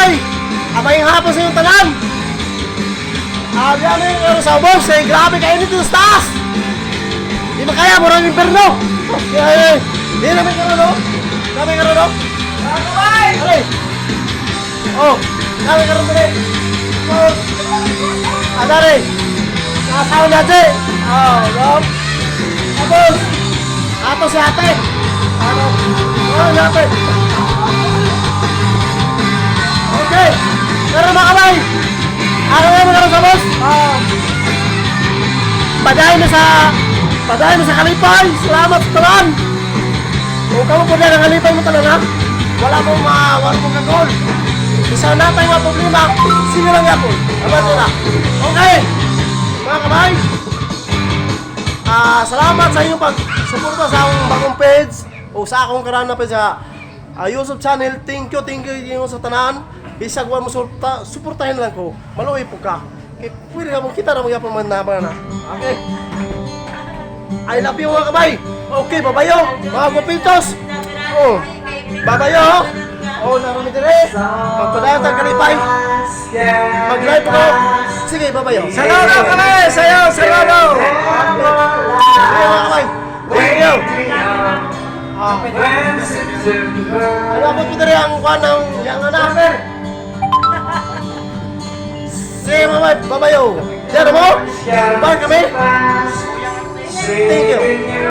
kabay! Amayang hapon sa iyong tanan! Yan yung sa ubos, grabe kayo nito sa taas! Di ba kaya, murang imperno! Di namin karoon, no? Namin karoon, no? Kabay! Aray! Oh, namin karoon din eh! Oh! Adari! Nakasawa natin! Oh, no? Tapos! Ato si ate! Ano? Oh, natin! Okay! Pero mga kabay! Ano nga mga sa boss? Padayon na sa kalipay! Salamat sa talan! Kung kamo po na kalipay mo talan ha? Wala mong kagol! Isa na tayo mga problema, sige lang yapon! Abado na! Okay! Mga kabay! Salamat sa inyong pag-suporta sa akong bagong page o sa akong karan na page sa YouTube channel. Thank you yung sa tanan. Bisag wa mo suportahin lang ko. Maluoy po ka. Pwede ka mong kita na mga pamanaman na. Okay. I love you mga kabay. Okay, babayo. Mga gupitos. Oh, babayo. Oh, naroon dire. Magpadayon tang kalipay. Mag-live ko. Sige, babayo. Sayaw na kami! Sayaw! Sayaw na! Okay, mga kabay. Thank you. Ano ako po dire ang kuha ng yang anak? Sige mga babayo. Diyan mo? Bar kami? Thank you.